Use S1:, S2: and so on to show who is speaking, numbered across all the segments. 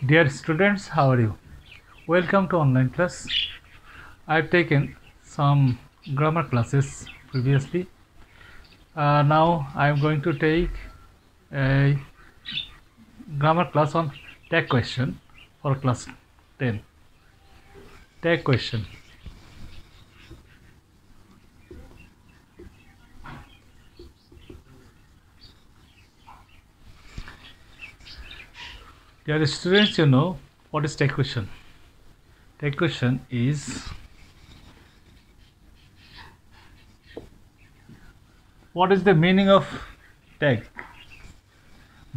S1: Dear students, how are you? Welcome to online class. I've taken some grammar classes previously. Now I'm going to take a grammar class on tag question for class 10. Tag question. Dear students, you know what is tag question? Tag question is what is the meaning of tag?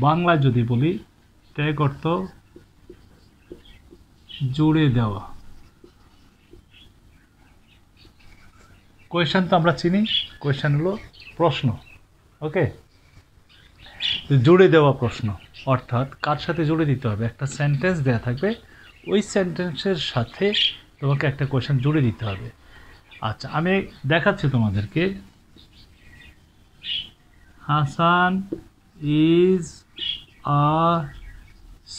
S1: Bangla যদি বলি tag অর্থ জুড়ে দেওয়া। Question তো আমরা চিনি, question হলো প্রশ্ন। ওকে, জুড়ে দেওয়া প্রশ্ন অর্থাৎ কার সাথে জুড়ে দিতে হবে? একটা সেন্টেন্স দেওয়া থাকবে, ওই সেন্টেন্সের সাথে তোমাকে একটা কোয়েশ্চন জুড়ে দিতে হবে। আচ্ছা, আমি দেখাচ্ছি তোমাদেরকে। Hasan is a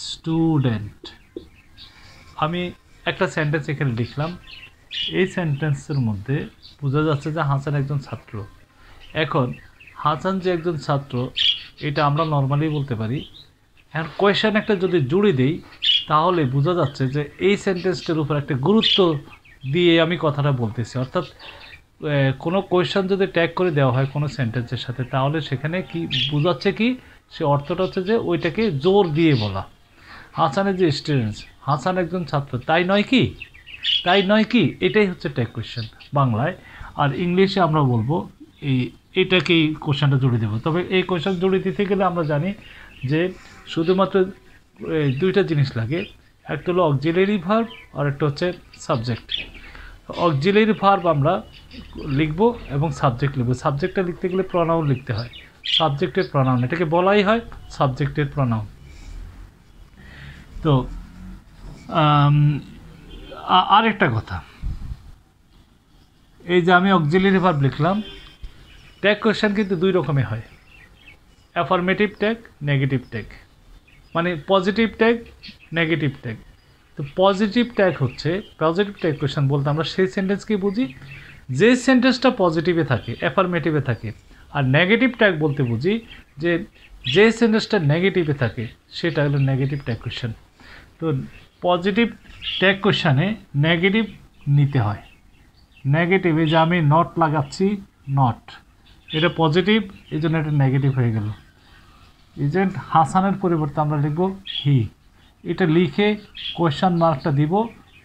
S1: student. আমি একটা সেন্টেন্স এখানে লিখলাম। এই সেন্টেন্সের মধ্যে বোঝা যাচ্ছে যে হাসান একজন ছাত্র। এখন হাসান যে একজন ছাত্র এটা আমরা নর্মালি বলতে পারি। এখন কোয়েশ্চেন একটা যদি জুড়ে দেই তাহলে বোঝা যাচ্ছে যে এই সেন্টেন্সটার উপর একটা গুরুত্ব দিয়ে আমি কথাটা বলতেছি। অর্থাৎ কোনো কোয়েশ্চেন যদি ট্যাগ করে দেওয়া হয় কোনো সেন্টেন্সের সাথে তাহলে সেখানে কি বোঝাচ্ছে, কি সে অর্থটা হচ্ছে যে ওইটাকে জোর দিয়ে বলা। হাসানের যে স্টুডেন্টস, হাসান একজন ছাত্র, তাই নয় কি? তাই নয় কি? এটাই হচ্ছে ট্যাগ কোয়েশ্চেন বাংলায়। আর ইংলিশে আমরা বলবো এটাকেই কোয়েশ্চেনটা জুড়ে দেবো। তবে এই কোয়েশ্চেন জুড়ে দিতে গেলে আমরা জানি যে শুধুমাত্র দুইটা জিনিস লাগে। একটা হলো অক্সিলারি ভার্ব আর একটা হচ্ছে সাবজেক্ট। অক্সিলারি ভার্ব আমরা লিখব এবং সাবজেক্ট লিখব। সাবজেক্টটা লিখতে গেলে প্রনাউন লিখতে হয়, সাবজেক্টের প্রনাউন, এটাকে বলাই হয় সাবজেক্টের প্রনাউন। তো আরেকটা কথা, এই যে আমি অক্সিলারি ভার্ব লিখলাম, ট্যাগ কোয়েশ্চেন কিন্তু দুই রকমের হয়, অ্যাফার্মেটিভ ট্যাগ, নেগেটিভ ট্যাগ, মানে পজিটিভ ট্যাগ, নেগেটিভ ট্যাগ। তো পজিটিভ ট্যাগ হচ্ছে, পজিটিভ ট্যাগ কোয়েশ্চেন বলতে আমরা সেই সেন্টেন্সকে বুঝি যে সেন্টেন্সটা পজিটিভে থাকে, অ্যাফার্মেটিভে থাকে। আর নেগেটিভ ট্যাগ বলতে বুঝি যে সেন্টেন্সটা নেগেটিভে থাকে সেটা হলো নেগেটিভ ট্যাগ কোয়েশ্চেন। তো পজিটিভ ট্যাগ কোয়েশ্চেনে নেগেটিভ নিতে হয়। নেগেটিভে যে আমি নট লাগাচ্ছি, নট, এটা পজিটিভ, এই জন্য এটা নেগেটিভ হয়ে গেল। এজেন্ট হাসানের পরিবর্তে আমরা লিখব হি। এটা লিখে কোয়েশ্চন মার্কটা দিব,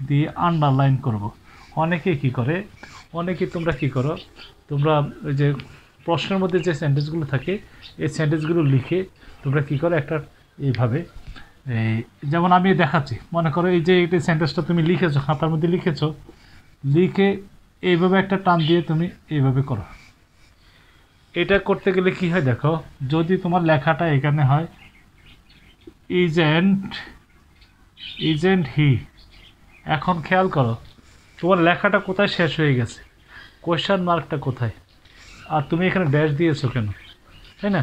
S1: দিয়ে আন্ডারলাইন করব। অনেকে কি করে, অনেকে তোমরা কি করো, তোমরা ওই যে প্রশ্নের মধ্যে যে সেন্টেন্সগুলো থাকে এই সেন্টেন্সগুলো লিখে তোমরা কি করো একটা এইভাবে, যেমন আমি দেখাচ্ছি, মনে করো এই যে এই সেন্টেন্সটা তুমি লিখেছো, খাতার মধ্যে লিখেছো, লিখে এইভাবে একটা টান দিয়ে তুমি এইভাবে করো। এটা করতে গেলে কি হয় দেখো, যদি তোমার লেখাটা এখানে হয় ইজেন্ট হি, এখন খেয়াল করো তোমার লেখাটা কোথায় শেষ হয়ে গেছে, কোয়েশ্চেন মার্কটা কোথায়, আর তুমি এখানে ড্যাশ দিয়েছো কেন, তাই না?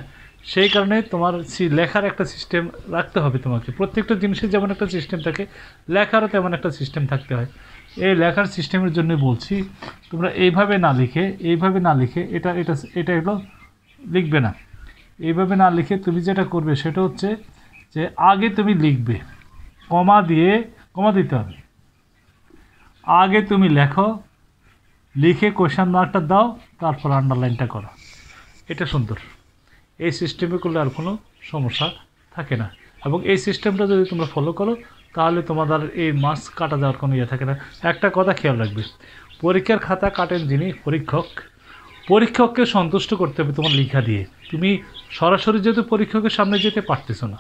S1: সেই কারণে তোমার লেখার একটা সিস্টেম রাখতে হবে তোমাকে। প্রত্যেকটা জিনিসের যেমন একটা সিস্টেম থাকে, লেখারও তেমন একটা সিস্টেম থাকতে হয়। এই লেখার সিস্টেমের জন্য বলছি তোমরা এইভাবে না লিখে এটা এগুলো লিখবে না। এইভাবে না লিখে তুমি যেটা করবে সেটা হচ্ছে যে আগে তুমি লিখবে, কমা দিতে হবে। আগে তুমি লেখো, লিখে কোয়েশ্চেন মার্কটা দাও, তারপর আন্ডারলাইনটা করো। এটা সুন্দর। এই সিস্টেমে করলে আর কোনো সমস্যা থাকে না, এবং এই সিস্টেমটা যদি তোমরা ফলো করো তাহলে তোমাদের এই মার্কস কাটা যাওয়ার কোনো ইয়ে থাকে না। একটা কথা খেয়াল রাখবে, পরীক্ষার খাতা কাটেন যিনি পরীক্ষককে সন্তুষ্ট করতে হবে তোমার লেখা দিয়ে। তুমি সরাসরি যেহেতু পরীক্ষকের সামনে যেতে পারতেছো না,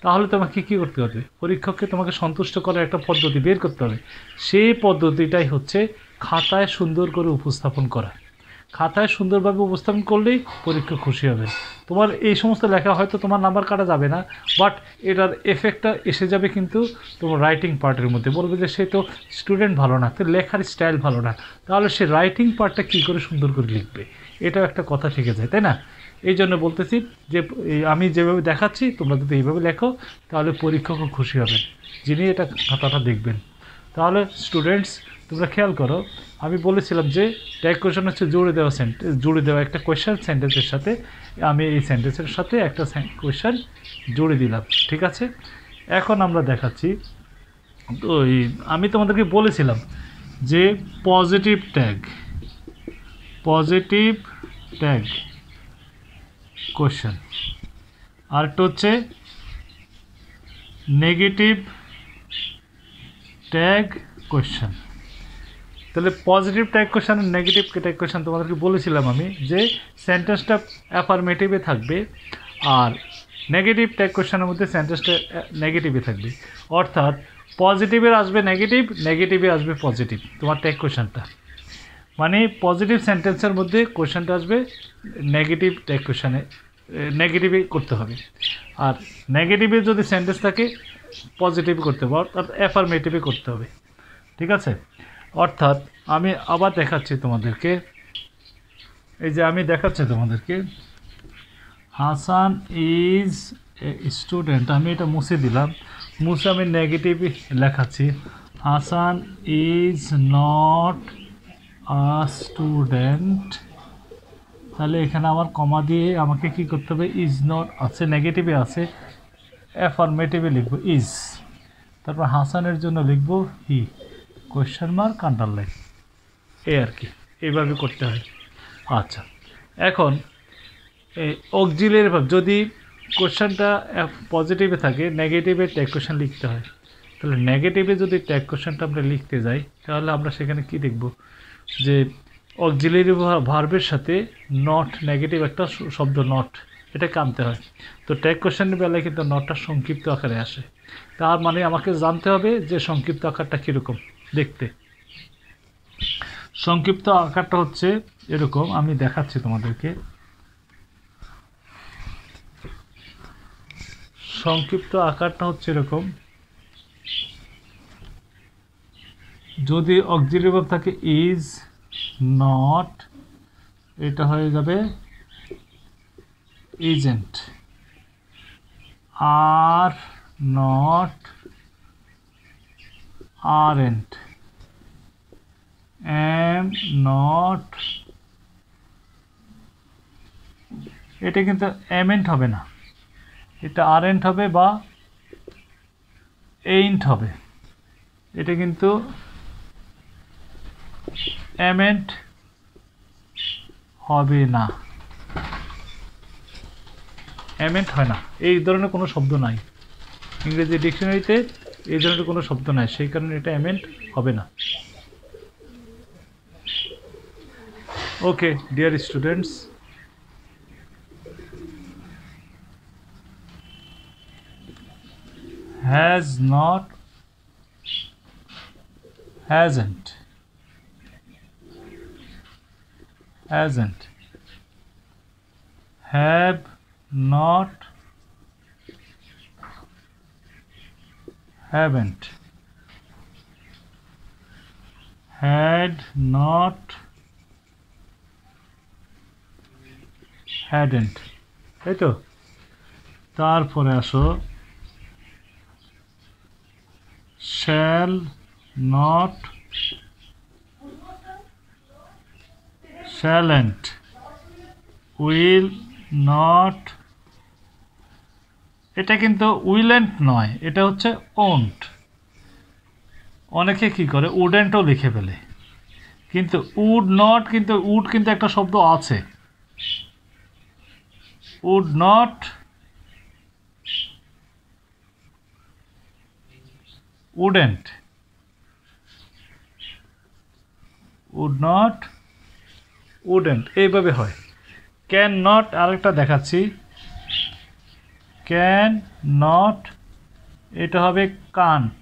S1: তাহলে তোমাকে কী করতে হবে? পরীক্ষককে তোমাকে সন্তুষ্ট করার একটা পদ্ধতি বের করতে হবে। সেই পদ্ধতিটাই হচ্ছে খাতায় সুন্দর করে উপস্থাপন করা। খাতায় সুন্দরভাবে উপস্থাপন করলেই পরীক্ষক খুশি হবে। তোমার এই সমস্ত লেখা হয়তো তোমার নাম্বার কাটা যাবে না, বাট এটার এফেক্টটা এসে যাবে কিন্তু তোমার রাইটিং পার্টের মধ্যে। বলবে যে সে তো স্টুডেন্ট ভালো না, তো লেখার স্টাইল ভালো না, তাহলে সে রাইটিং পার্টটা কী করে সুন্দর করে লিখবে, এটাও একটা কথা থেকে যায়, তাই না? এই জন্য বলতেছি যে আমি যেভাবে দেখাচ্ছি তোমরা যদি এইভাবে লেখো তাহলে পরীক্ষকও খুশি হবেন, যিনি এটা খাতাটা দেখবেন। তাহলে স্টুডেন্টস তোমরা খেয়াল করো, আমি বলেছিলাম যে ট্যাগ কোয়েশ্চেন হচ্ছে জুড়ে দেওয়া একটা কোয়েশ্চেন সেন্টেন্সের সাথে। আমি এই সেন্টেন্সের সাথে একটা কোয়েশ্চেন জুড়ে দিলাম, ঠিক আছে। এখন আমরা দেখাচ্ছি, তো আমি তোমাদেরকে বলেছিলাম যে পজিটিভ ট্যাগ কোয়েশ্চেন, আর একটা হচ্ছে নেগেটিভ ট্যাগ কোয়েশ্চেন। তাহলে পজিটিভ ট্যাগ কোয়েশ্চেন আর নেগেটিভ ট্যাগ কোয়েশ্চেন তোমাদেরকে বলেছিলাম আমি যে সেন্টেন্সটা অ্যাফার্মেটিভে থাকবে, আর নেগেটিভ ট্যাগ কোয়েশ্চেনের মধ্যে সেন্টেন্সটা নেগেটিভে থাকবে। অর্থাৎ পজিটিভের আসবে নেগেটিভ, নেগেটিভে আসবে পজিটিভ তোমার ট্যাগ কোয়েশ্চেনটা। মানে পজিটিভ সেন্টেন্সের মধ্যে কোয়েশ্চেনটা আসবে নেগেটিভ ট্যাগ কোয়েশ্চেনে, নেগেটিভে করতে হবে। আর নেগেটিভে যদি সেন্টেন্স থাকে পজিটিভ করতে হবে, অর্থাৎ অ্যাফার্মেটিভে করতে হবে, ঠিক আছে। অর্থাৎ আমি আবার দেখাচ্ছি তোমাদেরকে, এই যে আমি দেখাচ্ছি তোমাদেরকে হাসান ইজ এ স্টুডেন্ট, আমি এটা মুছে দিলাম, মুছে আমি নেগেটিভ লেখাচ্ছি, Hasan is not a student. তাহলে এখানে আমার কমা দিয়ে আমাকে কি করতে হবে, ইজ নট আছে নেগেটিভে আছে, অ্যাফার্মেটিভে লিখবো ইজ, তারপর হাসানের জন্য লিখবো হি, কোয়েশ্চেন মার্ক আন্ডারলাইন, এই আর কি, এইভাবে করতে হয়। আচ্ছা, এখন এই অক্সিলিয়ারি ভার্ব, যদি কোয়েশ্চেনটা পজিটিভে থাকে নেগেটিভে ট্যাগ কোয়েশ্চেন লিখতে হয়। তাহলে নেগেটিভে যদি ট্যাগ কোয়েশ্চেনটা আমরা লিখতে যাই তাহলে আমরা সেখানে কি দেখব, যে অক্সিলিয়ারি ভার্বের সাথে নট, নেগেটিভ একটা শব্দ নট, এটাকে আনতে হয়। তো ট্যাগ কোয়েশ্চেনের বেলায় কিন্তু নটটা সংক্ষিপ্ত আকারে আসে, তার মানে আমাকে জানতে হবে যে সংক্ষিপ্ত আকারটা কীরকম দেখতে। সংক্ষিপ্ত আকারটা হচ্ছে এরকম, আমি দেখাচ্ছি তোমাদেরকে। সংক্ষিপ্ত আকারটা হচ্ছে এরকম, যদি অক্সিলিয়ারি ভার্ব থাকে ইজ নট, এটা হয়ে যাবে ইজেন্ট, আর নট আরএন্ট, এম নট, এটা কিন্তু এমেন্ট হবে না, এটা আরএন্ট হবে বা এইন্ট হবে, এটা কিন্তু এমেন্ট হবে না, এমেন্ট হয় না, এই ধরনের কোনো শব্দ নাই ইংরেজি ডিকশনারিতে, এই ধরনের কোনো শব্দ নাই, সেই কারণে এটা এমেন্ট হবে না। Okay dear students, has not, hasn't, have not, haven't, had not, hadn't, তাই তো। তারপরে আসো shall not, shalln't, will not, এটা কিন্তু উইলেন্ট নয়, এটা হচ্ছে ওন্ট। অনেকে কি করে উডেন্টও লিখে ফেলে, কিন্তু উড নট, কিন্তু উড কিন্তু একটা শব্দ আছে, would not, wouldn't, would not, wouldn't, এইভাবে হয়। ক্যান নট, আরেকটা দেখাচ্ছি, ক্যান নট, এটা হবে কান্ট।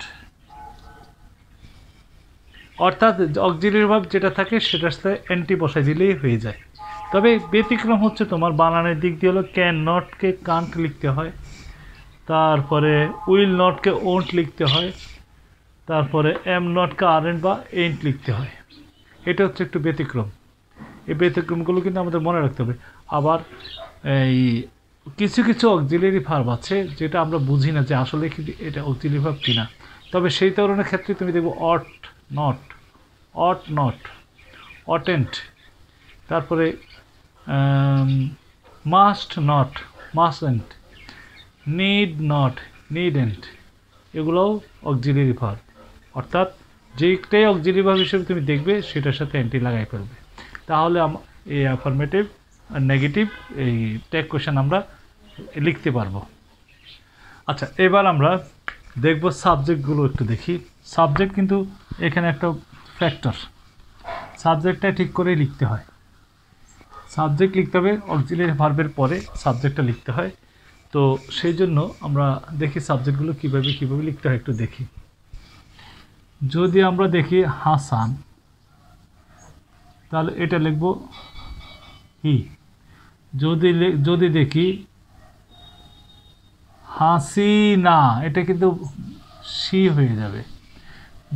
S1: অর্থাৎ অক্সিলিয়ারি ভার্ব যেটা থাকে সেটার সাথে এনটি বসাই দিলেই হয়ে যায়। তবে ব্যতিক্রম হচ্ছে তোমার বানানের দিক দিয়ে হলো ক্যান নটকে কান্ট লিখতে হয়, তারপরে উইল নটকে ওন্ট লিখতে হয়, তারপরে এম নটকে আরএন্ট বা এন্ট লিখতে হয়। এটা হচ্ছে একটু ব্যতিক্রম। এই ব্যতিক্রমগুলো কিন্তু আমাদের মনে রাখতে হবে। আবার এই কিছু কিছু অক্সিলিয়ারি ভার্ব আছে যেটা আমরা বুঝি না যে আসলে কি এটা অক্সিলিয়ারি ভার্ব কিনা, তবে সেই ধরনের ক্ষেত্রে তুমি দেখবো অট নট, অটেন্ট, তারপরে মাস্ট নট, মাস্টন্ট, নিড নট, নিডেন্ট, এগুলোও অক্সিলিয়ারি ভার্ব। অর্থাৎ যেটাই অক্সিলিয়ারি ভার্ব হিসেবে তুমি দেখবে সেটার সাথে অ্যান্টি লাগাই ফেলবে, তাহলে এই অ্যাফার্মেটিভ আর নেগেটিভ এই ট্যাগ কোয়েশ্চেন আমরা লিখতে পারবো। আচ্ছা, এবার আমরা দেখব সাবজেক্টগুলো একটু দেখি। সাবজেক্ট কিন্তু এখানে একটা ফ্যাক্টর, সাবজেক্টটা ঠিক করেই লিখতে হয়। সাবজেক্ট লিখতে হবে, অক্সিলিয়ারি ভার্বের পরে সাবজেক্টটা লিখতে হয়। তো সেই জন্য আমরা দেখি সাবজেক্টগুলো কীভাবে লিখতে হয় একটু দেখি। যদি আমরা দেখি হাসান, তাহলে এটা লিখব হি। যদি দেখি হাসিনা, এটা কিন্তু সি হয়ে যাবে।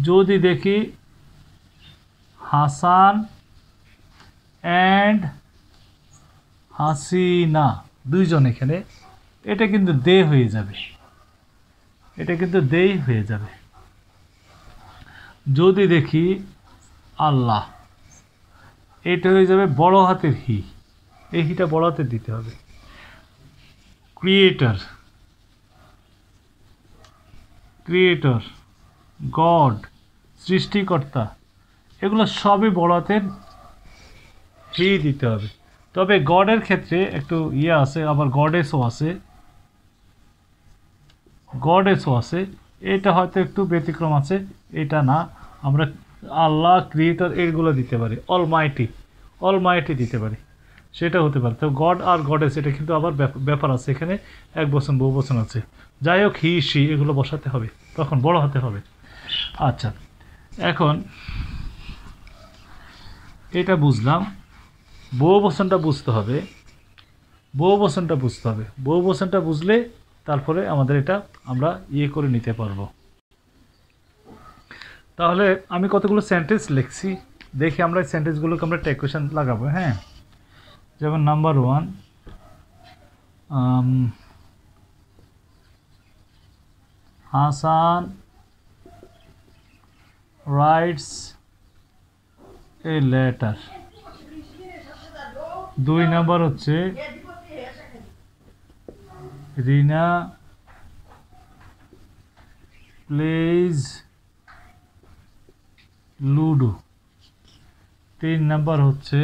S1: যদি দেখি হাসান অ্যান্ড হাসিনা, দুইজন এখানে, এটা কিন্তু দে হয়ে যাবে, এটা কিন্তু দেই হয়ে যাবে। যদি দেখি আল্লাহ, এটা হয়ে যাবে বড় হাতের হি, এই হিটা বড় হাতের দিতে হবে। ক্রিয়েটর, গড, সৃষ্টিকর্তা, এগুলো সবই বড় হাতের হি দিতে হবে। তবে গডের ক্ষেত্রে একটু আছে, আবার গডেসও আছে, এটা হয়তো একটু ব্যতিক্রম আছে, এটা না। আমরা আল্লাহ, ক্রিয়েটর, এগুলো দিতে পারি। অলমাইটি দিতে পারি, সেটা হতে পারে। তো গড আর গডেস এটা কিন্তু আবার ব্যাপার আছে, এখানে এক বচন বহু বচন আছে। যাই হোক, হি সি এগুলো বসাতে হবে, তখন বড় হতে হবে। আচ্ছা, এখন এটা বুঝলাম। বহু বচনটা বুঝতে হবে, বহু বচনটা বুঝলে তারপরে আমাদের এটা আমরা করে নিতে পারবো। তাহলে আমি কতগুলো সেন্টেন্স লিখছি, দেখি আমরা এই সেন্টেন্সগুলোকে আমরা ট্যাগ কোয়েশ্চেন লাগাবো। হ্যাঁ, যেমন number 1, Hasan writes a letter. 2 number হচ্ছে রিনা প্লেজ লুডো। 3 নাম্বার হচ্ছে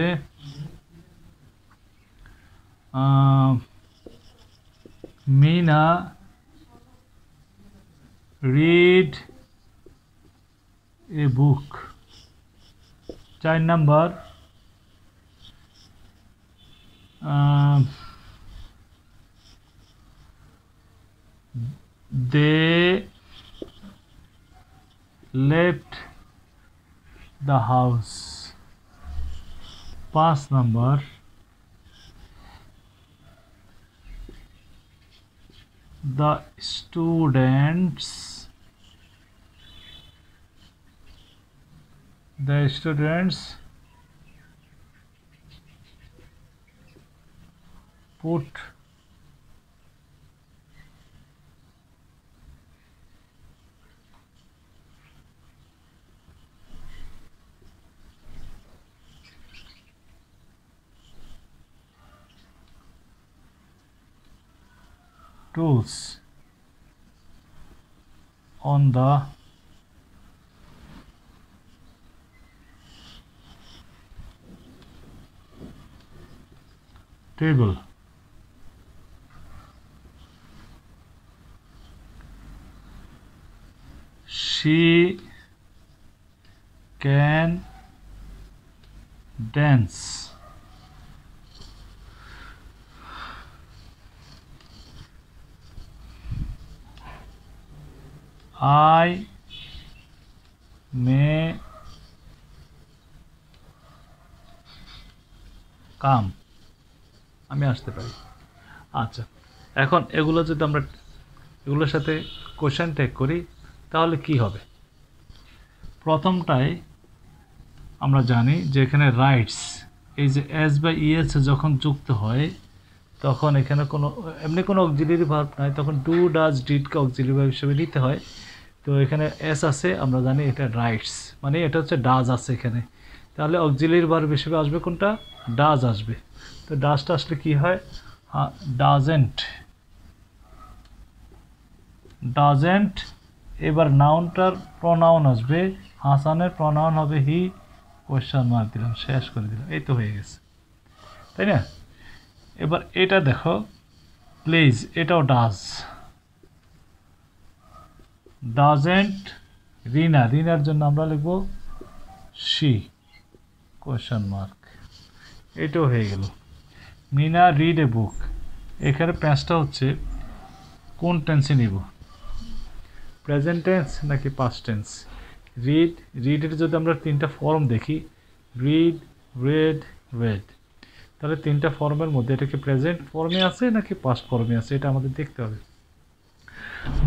S1: Mina read a book. 4 number they left the house. 5 number the students put tools on the table. She can dance. I may come. আমি আসতে পারি। আচ্ছা, এখন এগুলো যদি আমরা এগুলোর সাথে কোশ্চেন ট্যাগ করি তাহলে কি হবে? প্রথমটায় আমরা জানি যে এখানে রাইটস, এই যে এস বা ইএস যখন যুক্ত হয় তখন এখানে কোনো এমনি কোনো অক্সিলারি ভার্ব নাই, তখন ডু ডাজ ডিডকে অক্সিলারি ভার্ব হিসেবে নিতে হয়। তো এখানে এস আছে, আমরা জানি এটা রাইটস, মানে এটা হচ্ছে ডাজ আছে এখানে, তাহলে অক্সিলারি ভার্ব হিসেবে আসবে কোনটা? ডাজ আসবে। তো ডাজটা আসলে কি হয়? Doesn't, doesn't. এবার নাউনটার প্রনাউন আসবে, হাসানের প্রনাউন হবে হি, কোয়েশ্চন মার্ক দিলাম, শেষ করে দিলাম, এই তো হয়ে গেছে, তাই না? এবার এটা দেখো প্লিজ, এটাও ডাজ, ডাজেন্ট রিনা, রিনার জন্য আমরা লিখব শি, কোয়েশ্চন মার্ক, এটাও হয়ে গেল। মিনা রিড এ বুক, এখানে প্যাঁচটা হচ্ছে কোন টেন্সে নিব, প্রেজেন্ট টেন্স নাকি পাস্ট টেন্স? রিড, রিডের যদি আমরা তিনটা ফর্ম দেখি, রিড, রেড, রেড, তাহলে তিনটা ফর্মের মধ্যে এটা কি প্রেজেন্ট ফর্মে আছে নাকি পাস্ট ফর্মে আছে, এটা আমাদের দেখতে হবে।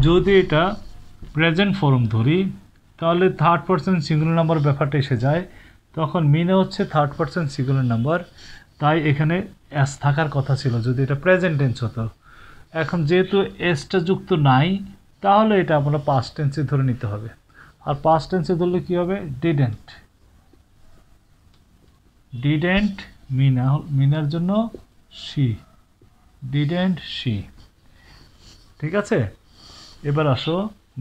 S1: যদি এটা প্রেজেন্ট ফর্ম ধরি তাহলে থার্ড পারসন সিঙ্গুলার নাম্বার ব্যাপারটা এসে যায়, তখন মিনে হচ্ছে থার্ড পারসন সিঙ্গুলার নাম্বার, তাই এখানে এস থাকার কথা ছিল যদি এটা প্রেজেন্ট টেন্স হতো। এখন যেহেতু এসটা যুক্ত নাই, তাহলে এটা আমরা পাস্ট টেন্সে ধরে নিতে হবে। আর পাস্ট টেন্সে ধরলে কী হবে? ডিডেন্ট, ডিডেন্ট মিনা, মিনার জন্য শি, ডিডেন্ট শি, ঠিক আছে? এবার আসো,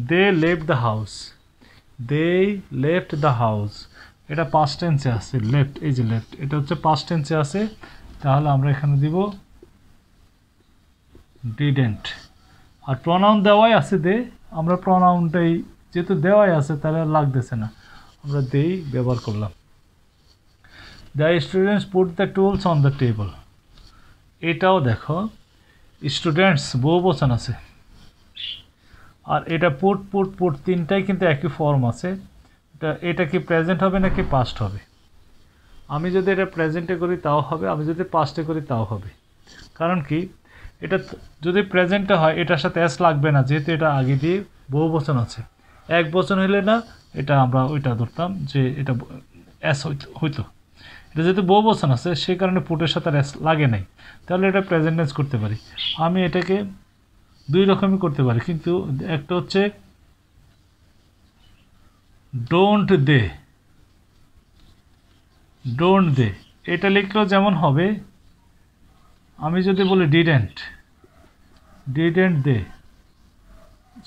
S1: they left the house, they left the house, এটা পাস্ট টেন্সে আছে, লেফট, এই যে লেফট, এটা হচ্ছে পাস্ট টেন্সে আছে, তাহলে আমরা এখানে দিব ডিডেন্ট। আর প্রনাউন দেওয়াই আছে দে, আমরা প্রনাউনটাই যেহেতু দেওয়াই আছে তাহলে লাগতেছে না, আমরা দেই ব্যবহার করলাম। The students put the tools on the table, এটাও দেখো স্টুডেন্টস বহু বচন আছে, আর এটা পুট পুট পুট তিনটাই কিন্তু একই ফর্ম আছে। এটা কি প্রেজেন্ট হবে নাকি পাস্ট হবে? আমি যদি এটা প্রেজেন্টে করি তাও হবে, আমি যদি পাস্টে করি তাও হবে। কারণ কি, এটা যদি প্রেজেন্টে হয় এটার সাথে এস লাগবে না, যেহেতু এটা আগে দিয়ে বহু বচন আছে। এক বচন হইলে না এটা আমরা ওইটা ধরতাম যে এটা এস হইতো, এটা যেহেতু বহু বচন আছে সেই কারণে পুটের সাথে এস লাগে নাই, তাহলে এটা প্রেজেন্ট টেন্স করতে পারি। আমি এটাকে দুই রকমই করতে পারি, কিন্তু একটা হচ্ছে ডোন্ট দে, ডোন্ট দে, এটা লিখলেও যেমন হবে, আমি যদি বলি ডিডেন্ট, ডিডেন্ট দে,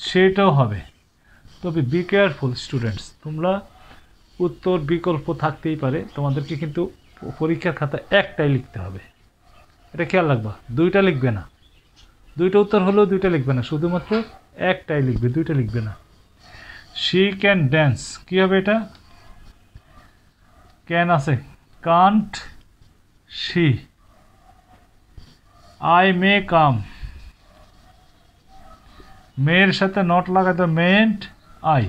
S1: সেটাও হবে। তবে বি কেয়ারফুল স্টুডেন্টস, তোমরা উত্তর বিকল্প থাকতেই পারে, তোমাদেরকে কিন্তু পরীক্ষার খাতায় একটাই লিখতে হবে, এটা খেয়াল রাখবা, দুইটা লিখবে না, দুইটা উত্তর হলেও দুইটা লিখবে না, শুধুমাত্র একটাই লিখবে, দুইটা লিখবে না। শি ক্যান ড্যান্স, কী হবে এটা? ক্যান আছে, কান্ট শি। আই মে কাম, মেয়ের সাথে নট লাগাতে মেন্ট আই।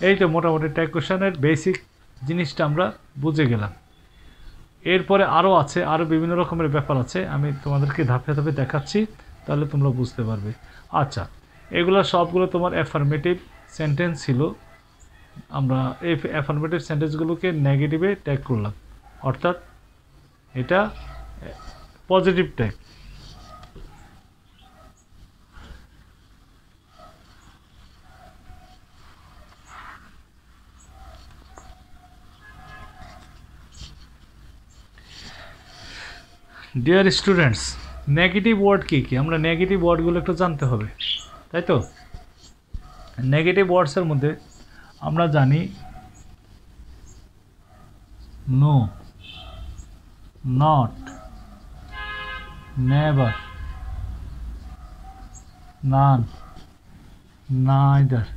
S1: এই তো মোটামুটি ট্যাগ কোশ্চেনের বেসিক জিনিসটা আমরা বুঝে গেলাম। এরপরে আরও আছে, আরও বিভিন্ন রকমের ব্যাপার আছে, আমি তোমাদেরকে ধাপে ধাপে দেখাচ্ছি, তাহলে তোমরা বুঝতে পারবে। আচ্ছা, এগুলো সবগুলো তোমার অ্যাফার্মেটিভ সেন্টেন্স ছিল, আমরা এই অ্যাফার্মেটিভ সেন্টেন্সগুলোকে নেগেটিভে ট্যাগ করলাম, অর্থাৎ এটা positive tag. Dear students, negative word কী কী, আমরা নেগেটিভ ওয়ার্ডগুলো একটু জানতে হবে, তাই তো? নেগেটিভ ওয়ার্ডসের মধ্যে আমরা জানি no, not, never, none, neither,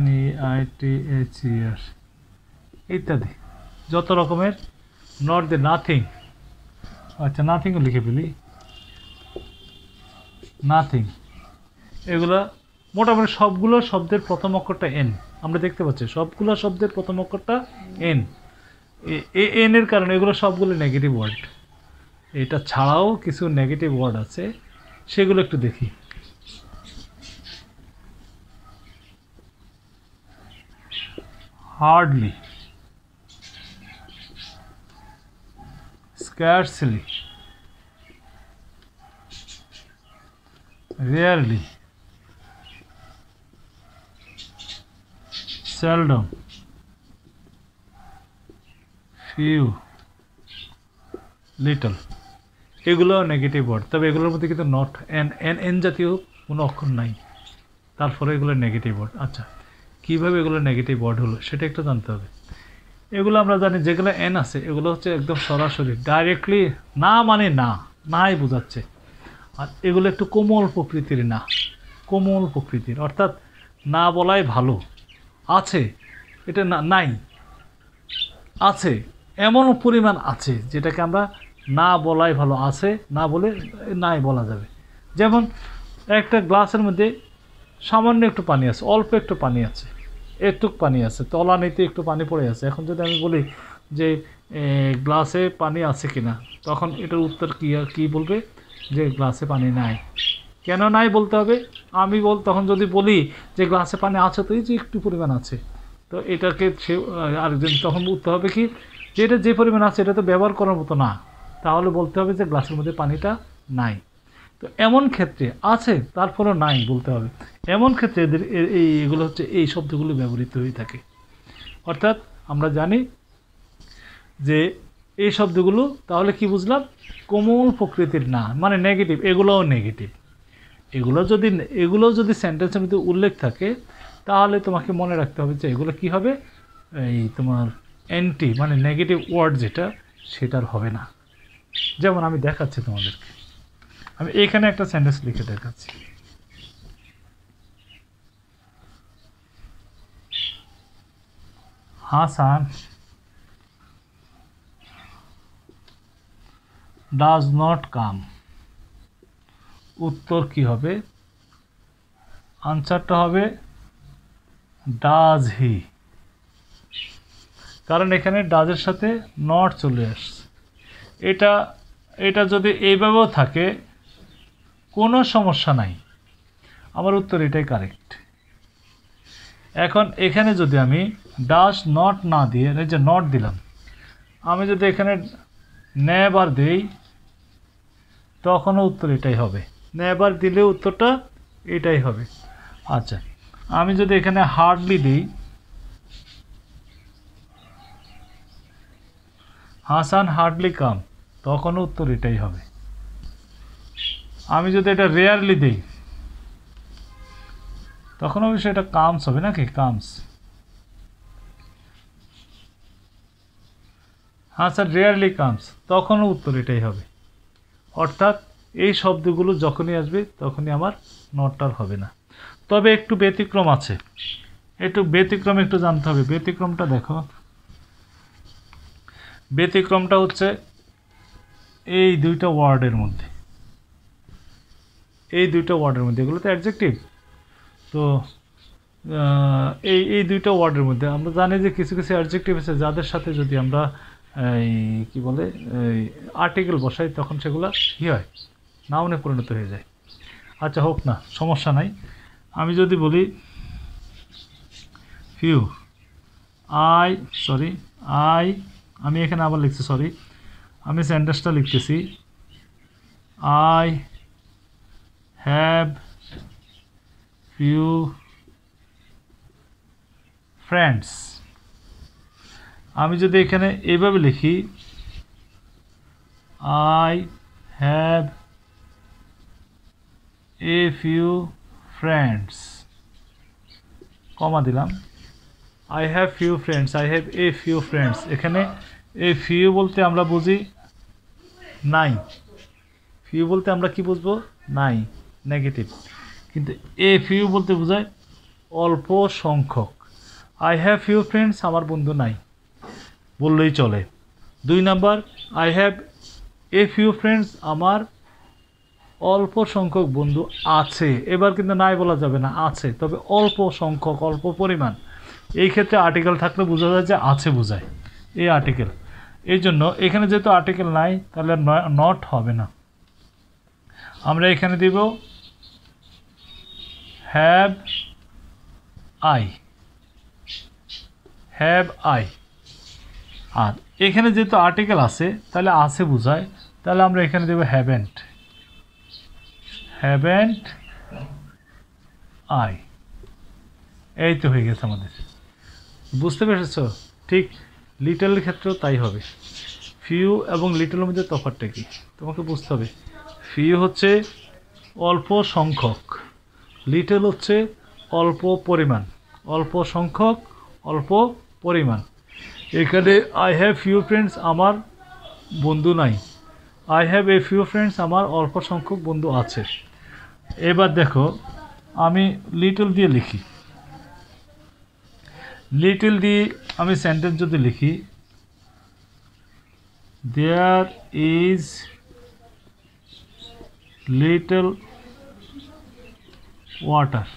S1: NEITHER ইত্যাদি, যত রকমের। নট দ্য নাথিং, আচ্ছা নাথিংও লিখে ফেলি, নাথিং, এগুলা মোটামুটি সবগুলো শব্দের প্রথম অক্ষরটা এন, আমরা দেখতে পাচ্ছি সবগুলো শব্দের প্রথম অক্ষরটা এন, এনের কারণে এগুলো সবগুলো নেগেটিভ ওয়ার্ড। এটা ছাড়াও কিছু নেগেটিভ ওয়ার্ড আছে, সেগুলো একটু দেখি। Hardly, scarcely, rarely, seldom, few, little, এগুলো নেগেটিভ ওয়ার্ড। তবে এগুলোর মধ্যে কিন্তু নট, এন জাতীয় কোনো অক্ষর নাই, তারপরে এগুলো নেগেটিভ ওয়ার্ড। আচ্ছা, কীভাবে এগুলো নেগেটিভ ওয়ার্ড হলো সেটা একটু জানতে হবে। এগুলো আমরা জানি যেগুলো এন আছে এগুলো হচ্ছে একদম সরাসরি ডাইরেক্টলি না, মানে না, নাই বোঝাচ্ছে। আর এগুলো একটু কোমল প্রকৃতির না, কোমল প্রকৃতির, অর্থাৎ না বলাই ভালো। আছে, এটা না, নাই, আছে, এমন পরিমাণ আছে যেটাকে আমরা না বলাই ভালো, আছে না বলে নাই বলা যাবে। যেমন একটা গ্লাসের মধ্যে সামান্য একটু পানি আছে, অল্প একটু পানি আছে, একটু পানি আছে, তলানিতে একটু পানি পড়ে আছে। এখন যদি আমি বলি যে গ্লাসে পানি আছে কিনা, তখন এটার উত্তর কী বলবে যে গ্লাসে পানি নাই। কেন নাই বলতে হবে? আমি তখন যদি বলি যে গ্লাসে পানি আছে, তো এই যে একটু পরিমাণ আছে, তো এটাকে সে আরেকজন তখন উত্তর হবে কি যে এটা যে পরিমাণ আছে এটা তো ব্যবহার করার মতো না, তাহলে বলতে হবে যে গ্লাসের মধ্যে পানিটা নাই। তো এমন ক্ষেত্রে আছে তারপরও নাই বলতে হবে। এমন ক্ষেত্রে এদের এগুলো হচ্ছে এই শব্দগুলো ব্যবহৃত হয়ে থাকে। অর্থাৎ আমরা জানি যে এই শব্দগুলো তাহলে কি বুঝলাম, কোমল প্রকৃতির না, মানে নেগেটিভ। এগুলোও নেগেটিভ। এগুলো যদি সেন্টেন্সের মধ্যে উল্লেখ থাকে তাহলে তোমাকে মনে রাখতে হবে যে এগুলো কি হবে, এই তোমার অ্যান্টি, মানে নেগেটিভ ওয়ার্ড যেটা, সেটার হবে না। যেমন আমি দেখাচ্ছি তোমাদেরকে, আমি এখানে একটা সেন্টেন্স লিখে দেখাচ্ছি। Hasan does not come. উত্তর কি হবে? আনসারটা হবে ডাজ হি, কারণ এখানে ডাজের সাথে নট চলে আসছে। এটা যদি এইভাবেও থাকে কোনো সমস্যা নাই, আমার উত্তর এটাই কারেক্ট। এখন এখানে যদি আমি ডাজ নট না দিয়ে এই যে নট দিলাম, আমি যদি এখানে নেভার দিই তখনও উত্তর এটাই হবে। নেভার দিলে উত্তরটা এটাই হবে। আচ্ছা, আমি যদি এখানে হার্ডলি দিই, হাসান হার্ডলি কাম, তখনও উত্তর এটাই হবে। আমি যদি এটা রেয়ারলি দিই তখন অবশ্যই এটা কামস হবে নাকি, কামস। হাসান রেয়ারলি কামস, তখনও উত্তর এটাই হবে। অর্থাৎ এই শব্দগুলো যখনই আসবে তখনই আমার নটটার হবে না। তবে একটু ব্যতিক্রম আছে, ব্যতিক্রম একটু জানতে হবে। ব্যতিক্রমটা দেখো, ব্যতিক্রমটা হচ্ছে এই দুইটা ওয়ার্ডের মধ্যে, এগুলো তো অ্যাডজেক্টিভ। তো এই দুইটা ওয়ার্ডের মধ্যে আমরা জানি যে কিছু কিছু অ্যাডজেক্টিভ আছে যাদের সাথে যদি আমরা কি বলে আর্টিকেল বসাই তখন সেগুলো কী হয়, নাউনে পরিণত হয়ে যায়। আচ্ছা, হোক না, সমস্যা নাই। আমি যদি বলি ফিউ, আমি এখানে আবার লিখছি, সরি, আমি সেন্টেন্সটা লিখতেছি, আই হ্যাভ ফিউ ফ্রেন্ডস। আমি যদি এখানে এইভাবে লিখি, I have a few friends, comma দিলাম, I have few friends, I have a few friends. এখানে এ ফিউ বলতে আমরা বুঝি নাই, ফিউ বলতে আমরা কি বুঝবো, নাই, নেগেটিভ। কিন্তু এ ফিউ বলতে বোঝায় অল্প সংখ্যক। আই হ্যাভ ফিউ ফ্রেন্ডস, আমার বন্ধু নাই বললেই চলে। 2 number, I have a few friends, আমার অল্প সংখ্যক বন্ধু আছে। এবার কিন্তু নাই বলা যাবে না, আছে, তবে অল্প সংখ্যক, অল্প পরিমাণ। এই ক্ষেত্রে আর্টিকেল থাকলে বোঝা যায় যে আছে বোঝায়, এই আর্টিকেল। এই জন্য এখানে যেহেতু আর্টিকেল নাই তাহলে নট হবে না। আমরা এখানে দিব হ্যাভ আই, হ্যাভ আই। আর এখানে যেহেতু আর্টিকেল আছে তাহলে আছে বোঝায়, তাহলে আমরা এখানে দেবো হ্যাভেন্ট আই। এই তো হয়ে গেছে আমাদের। বুঝতে পেরেছ? ঠিক লিটলের ক্ষেত্রেও তাই হবে। ফিউ এবং লিটলের মধ্যে তফাৎটা কি তোমাকে বুঝতে হবে। ফিউ হচ্ছে অল্প সংখ্যক, লিটল হচ্ছে অল্প পরিমাণ। অল্প সংখ্যক, অল্প পরিমাণ। এখানে আই হ্যাভ ফিউ ফ্রেন্ডস, আমার বন্ধু নাই। I have a few friends, আমার অল্প সংখ্যক বন্ধু আছে। এবার দেখো আমি লিটল দিয়ে লিখি, লিটল দিয়ে আমি সেন্টেন্স যদি লিখি, there is little water,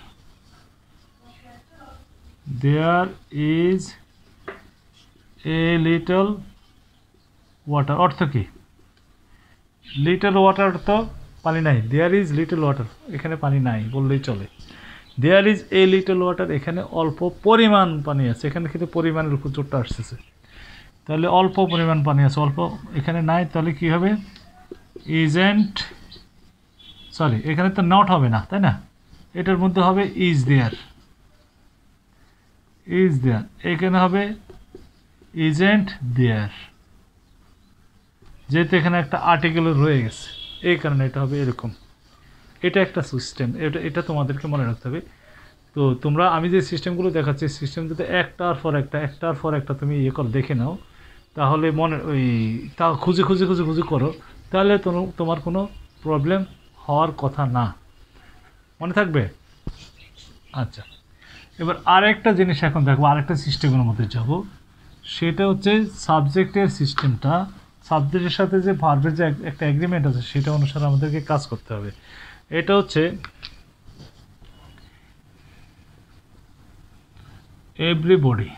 S1: there is a little water. অর্থ কি? লিটল ওয়াটার তো পানি নাই, দেয়ার ইজ লিটল ওয়াটার, এখানে পানি নাই বললেই চলে। There is a little water, এখানে অল্প পরিমাণ পানি আছে, এখানে কিন্তু পরিমাণের উপর জোরটা আসতেছে, তাহলে অল্প পরিমাণ পানি আছে, অল্প এখানে নাই, তাহলে কি হবে? ইজেন্ট, সরি এখানে তো নট হবে না, তাই না? এটার মধ্যে হবে ইজ দেয়ার, ইজ দেয়ার, এখানে হবে ইজেন্ট দেয়ার, যেহেতু এখানে একটা আর্টিকেল রয়ে গেছে এই কারণে এটা হবে এরকম। এটা একটা সিস্টেম, এটা তোমাদেরকে মনে রাখতে হবে। তো তোমরা আমি যে সিস্টেমগুলো দেখাচ্ছি, সিস্টেম যদি একটার পর একটা তুমি ইয়ে করো, দেখে নাও, তাহলে মনে ওই তা খুঁজে করো, তাহলে তোমার কোনো প্রবলেম হওয়ার কথা না, মনে থাকবে। আচ্ছা, এবার আরেকটা জিনিস এখন দেখো, আরেকটা সিস্টেমের মধ্যে যাব, সেটা হচ্ছে সাবজেক্টের সিস্টেমটা। সাবজেক্টের সাথে যে ভার্বের যে একটা এগ্রিমেন্ট আছে সেটা অনুসারে আমাদেরকে কাজ করতে হবে। এটা হচ্ছে এভরিবডি,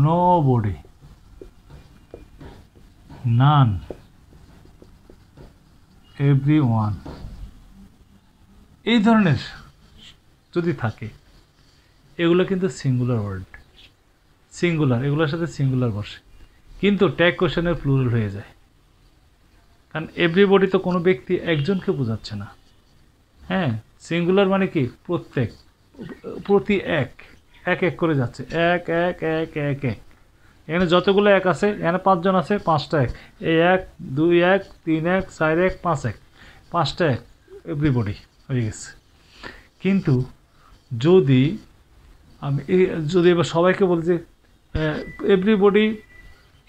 S1: নোবডি, নান, এভরিওয়ান, এই ধরনের যদি থাকে এগুলো কিন্তু সিঙ্গুলার ওয়ার্ড, সিঙ্গুলার, এগুলোর সাথে সিঙ্গুলার বসে, কিন্তু ট্যাগ কোশ্চেনের প্লুরাল হয়ে যায়। কারণ এভরিবডি তো কোনো ব্যক্তি একজনকে বোঝাচ্ছে না। হ্যাঁ, সিঙ্গুলার মানে কি? প্রত্যেক, প্রতি এক, এক এক করে যাচ্ছে, এক এক এক এক এক। এখানে যতগুলো এক আছে, এখানে 5 জন আছে, 5টা এক, এই 1 2 1 3 1 4 1 5 1, 5টা এক, এভরিবডি হয়ে গেছে। কিন্তু যদি আমি যদি এবার সবাইকে বলি যে এভরিবডি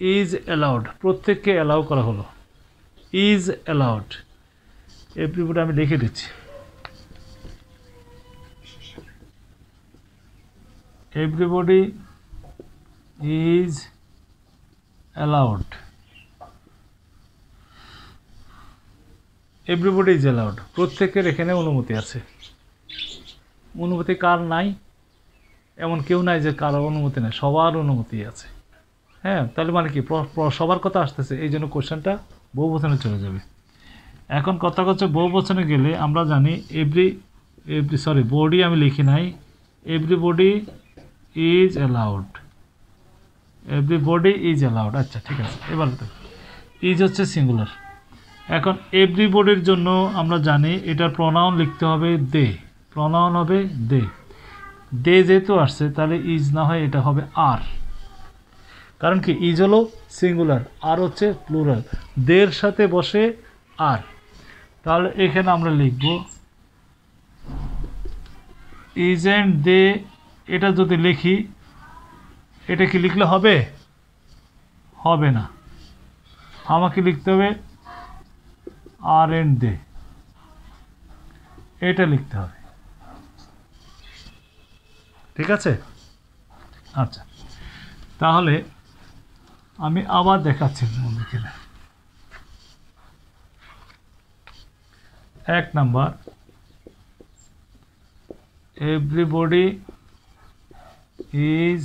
S1: ইজ অ্যালাউড, প্রত্যেককে অ্যালাউ করা হলো, ইজ অ্যালাউড, এভরিবডি আমি লিখে দিচ্ছি, everybody is allowed, everybody is allowed, প্রত্যেকের এখানে অনুমতি আছে। অনুমতি কার নাই? এমন কেউ নাই যে কারো অনুমতি নাই, সবার অনুমতি আছে। হ্যাঁ, তাহলে মানে কি সবার কথা আসতেছে, এই জন্য কোশ্চেনটা বহুবচনে চলে যাবে। এখন কথা হচ্ছে বহুবচনে গেলে আমরা জানি বডি আমি লিখি নাই, everybody is allowed, everybody is allowed. আচ্ছা ঠিক আছে, এবার তো ইজ হচ্ছে সিঙ্গুলার। এখন এভরিবডির জন্য আমরা জানি এটার প্রনাউন লিখতে হবে দে, প্রনাউন হবে দে, দে যেহেতু আসছে তাহলে ইজ না হয় এটা হবে আর, কারণ কি ইজ হলো সিঙ্গুলার, আর হচ্ছে প্লুরাল, দের সাথে বসে আর, তাহলে এখানে আমরা লিখব ইজেন্ট দে। এটা যদি লিখি, এটা কি লিখলে হবে? হবে না, আমাকে লিখতে হবে আর এন্ড দে, এটা লিখতে হবে, ঠিক আছে? আচ্ছা, তাহলে আমি আবার দেখাচ্ছি লিখে। 1 number, everybody is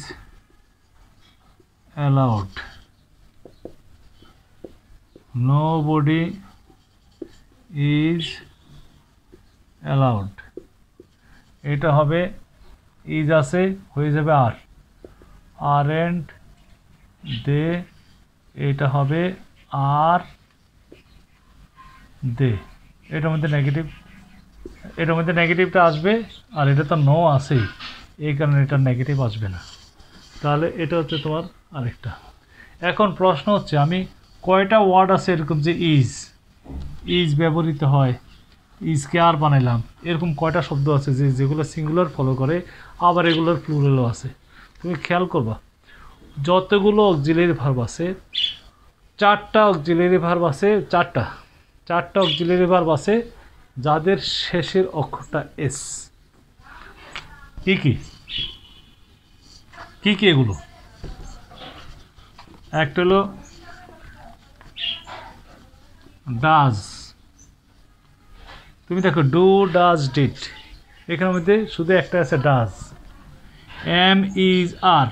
S1: allowed, nobody is allowed, এটা হবে ইজ আছে, হয়ে যাবে আর, আরেন্ট দে, এটা হবে আর দে। এটার মধ্যে নেগেটিভ, এটার মধ্যে নেগেটিভটা আসবে, আর এটা তো নো আছেই, এই কারণে এটা নেগেটিভ আসবে না। তাহলে এটা হচ্ছে তোমার আরেকটা। এখন প্রশ্ন হচ্ছে আমি কয়টা ওয়ার্ড আছে এরকম যে ইজ ব্যবহৃত হয়, ইজকে আর বানাইলাম, এরকম কয়টা শব্দ আছে যেগুলো সিঙ্গুলার ফলো করে, আবার এগুলোর প্লুরালও আছে। তুমি খেয়াল করবা যতগুলো অক্সিলারি ভার্ব আছে, চারটা অক্সিলারি ভার্ব আছে, চারটা অক্সিলারি ভার্ব আছে যাদের শেষের অক্ষরটা এস। কি কি কি কি এগুলো? একটা হলো ডাজ, তুমি দেখো ডু ডাজ ডিড, এখানের মধ্যে শুধু একটা আছে ডাজ। এম ইজ আর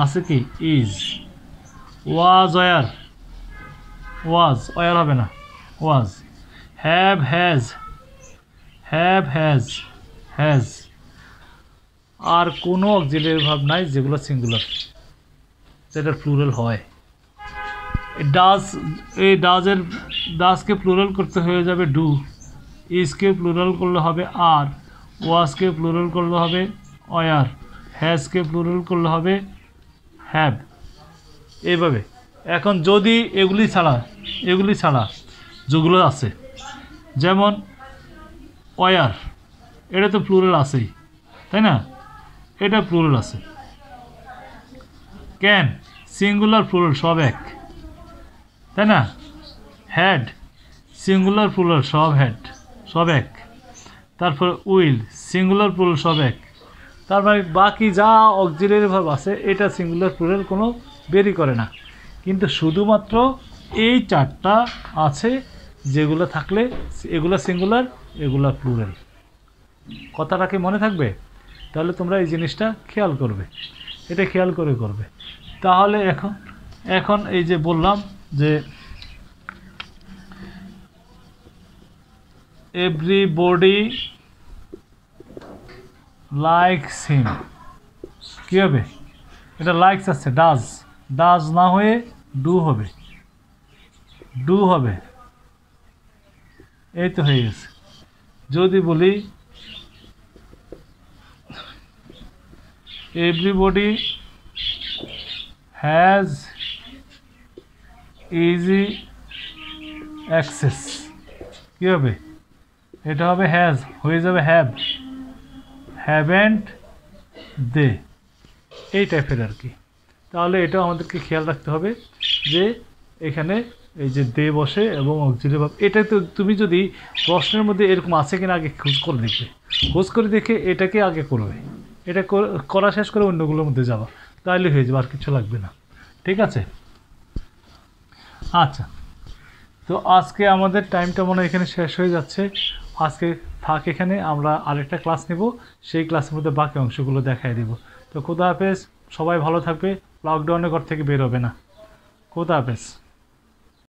S1: আছে কি is. Was were, was were হবে না, was. Have has, have has has. আর কোনো অক্সিলারি ভার্ব নাই যেগুলো সিঙ্গুলার, যেটার প্লুরাল হয়। ডাজ, এই ডাজকে প্লুরাল করতে হয়ে যাবে ডু, ইজকে প্লুরাল করলে হবে আর, ওয়াজকে প্লুরাল করলে হবে ওয়ার, হ্যাজকে প্লুরাল করলে হবে হ্যাভ, এইভাবে। এখন যদি এগুলি ছাড়া যেগুলো আছে, যেমন ওয়ার, এটা তো প্লুরাল আছেই, তাই না? এটা প্লুরাল আছে। ক্যান সিঙ্গুলার প্লুরাল সব এক, তাই না? হ্যাড সিঙ্গুলার প্লুরাল সব এক। তারপর উইল সিঙ্গুলার প্লুরাল সব এক। তারপরে বাকি যা অক্সিলারি ভার্ব আছে এটা সিঙ্গুলার প্লুরাল কোনো বেরি করে না, কিন্তু শুধুমাত্র এই চারটা আছে যেগুলো থাকলে এগুলো সিঙ্গুলার, এগুলো প্লুরাল। কথাটা কি মনে থাকবে? তাহলে তোমরা এই জিনিসটা খেয়াল করবে, এটা খেয়াল করে করবে। তাহলে এখন এই যে বললাম যে এভরিবডি লাইকস হিম, কী হবে? এটা লাইকস আছে, ডাজ না হয়ে ডু হবে, এই তো হয়ে গেছে। যদি বলি এভরিবডি হ্যাজ ইজি অ্যাক্সেস, কী হবে? এটা হবে হ্যাজ, হয়ে যাবে হ্যাভেন্ট দে, এই টাইপের আর কি। তাহলে এটাও আমাদেরকে খেয়াল রাখতে হবে যে এখানে এই যে দে বসে এবং অক্সিলারি ভার্ব, এটা তো তুমি যদি প্রশ্নের মধ্যে এরকম আছে কিনা আগে খোঁজ করে দেখে এটাকে আগে করবে, এটা করা শেষ করে অন্যগুলোর মধ্যে যাওয়া, তাহলে হয়ে যাবে, আর কিছু লাগবে না। ঠিক আছে? আচ্ছা, তো আজকে আমাদের টাইমটা মনে হয় এখানে শেষ হয়ে যাচ্ছে। আজকে থাক এখানে, আমরা আরেকটা ক্লাস নেব, সেই ক্লাসের মধ্যে বাকি অংশগুলো দেখাই দেব। তো খোদা হাফেজ, সবাই ভালো থাকবে, লকডাউনের ঘর থেকে বের হবে না। খোদা হাফেজ।